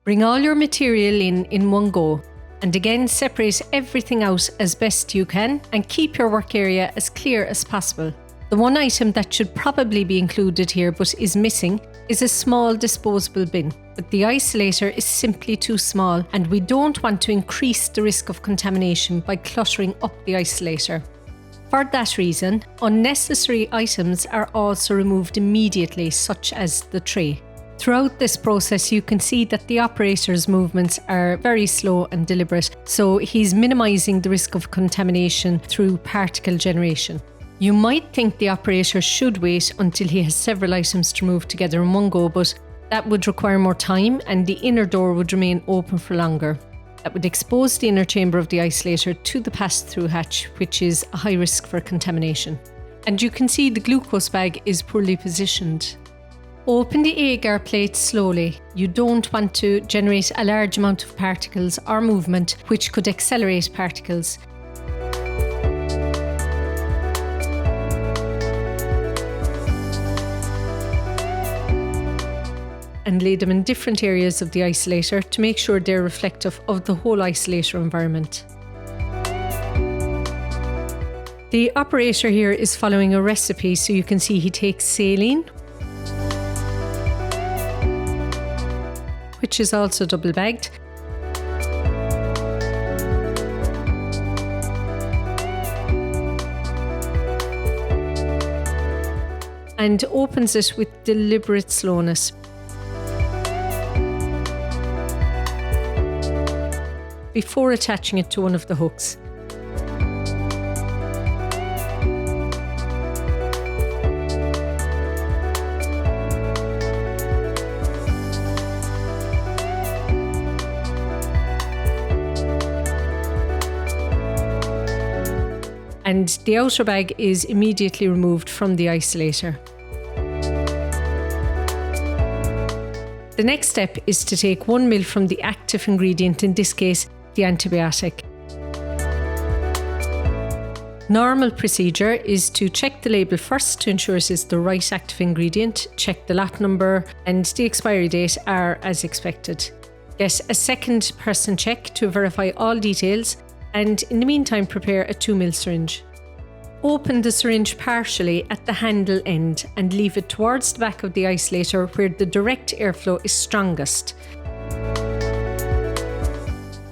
Bring all your material in one go, and again separate everything out as best you can and keep your work area as clear as possible. The one item that should probably be included here but is missing is a small disposable bin, but the isolator is simply too small and we don't want to increase the risk of contamination by cluttering up the isolator. For that reason, unnecessary items are also removed immediately, such as the tray. Throughout this process, you can see that the operator's movements are very slow and deliberate, so he's minimising the risk of contamination through particle generation. You might think the operator should wait until he has several items to remove together in one go, but that would require more time and the inner door would remain open for longer. That would expose the inner chamber of the isolator to the pass-through hatch, which is a high risk for contamination. And you can see the glucose bag is poorly positioned. Open the agar plate slowly. You don't want to generate a large amount of particles or movement, which could accelerate particles. And lay them in different areas of the isolator to make sure they're reflective of the whole isolator environment. The operator here is following a recipe, so you can see he takes saline, which is also double bagged, and opens it with deliberate slowness. Before attaching it to one of the hooks. And the outer bag is immediately removed from the isolator. The next step is to take 1 ml from the active ingredient, in this case the antibiotic. Normal procedure is to check the label first to ensure it is the right active ingredient, check the lot number and the expiry date are as expected. Get a second person check to verify all details, and in the meantime prepare a 2 ml syringe. Open the syringe partially at the handle end and leave it towards the back of the isolator where the direct airflow is strongest.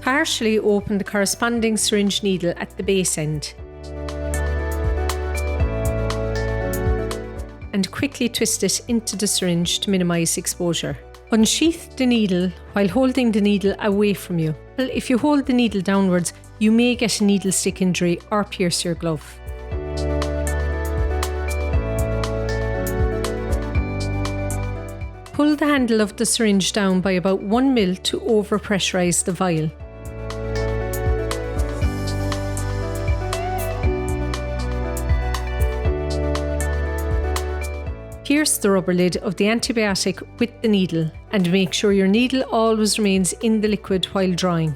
Partially open the corresponding syringe needle at the base end. And quickly twist it into the syringe to minimise exposure. Unsheath the needle while holding the needle away from you. Well, if you hold the needle downwards, you may get a needle stick injury or pierce your glove. Pull the handle of the syringe down by about 1 ml to overpressurise the vial. Pierce the rubber lid of the antibiotic with the needle and make sure your needle always remains in the liquid while drawing.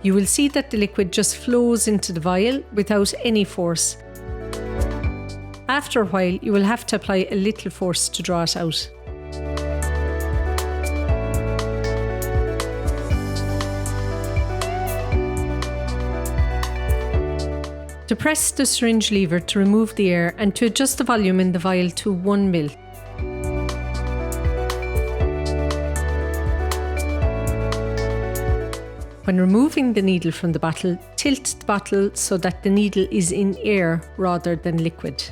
You will see that the liquid just flows into the vial without any force. After a while, you will have to apply a little force to draw it out. Depress the syringe lever to remove the air and to adjust the volume in the vial to 1 ml. When removing the needle from the bottle, tilt the bottle so that the needle is in air rather than liquid.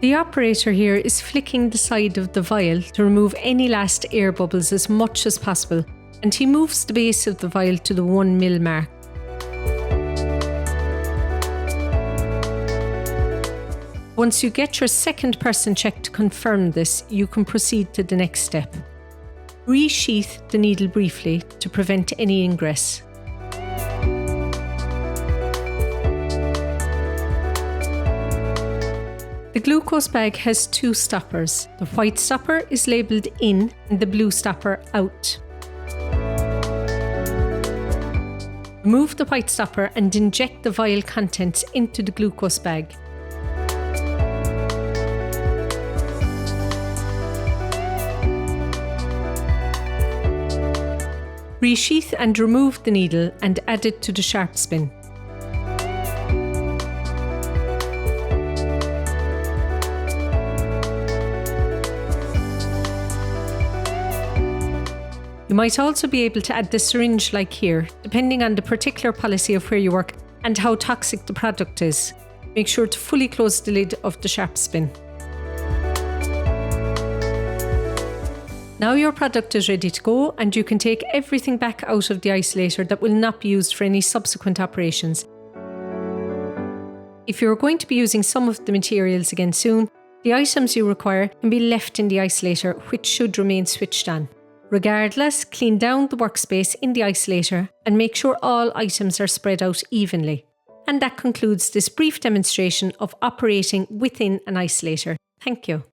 The operator here is flicking the side of the vial to remove any last air bubbles as much as possible, and he moves the base of the vial to the 1 ml mark. Once you get your second person check to confirm this, you can proceed to the next step. Resheath the needle briefly to prevent any ingress. The glucose bag has two stoppers. The white stopper is labelled in and the blue stopper out. Remove the white stopper and inject the vial contents into the glucose bag. Resheath and remove the needle and add it to the sharp spin. You might also be able to add the syringe like here, depending on the particular policy of where you work and how toxic the product is. Make sure to fully close the lid of the sharp spin. Now your product is ready to go and you can take everything back out of the isolator that will not be used for any subsequent operations. If you're going to be using some of the materials again soon, the items you require can be left in the isolator, which should remain switched on. Regardless, clean down the workspace in the isolator and make sure all items are spread out evenly. And that concludes this brief demonstration of operating within an isolator. Thank you.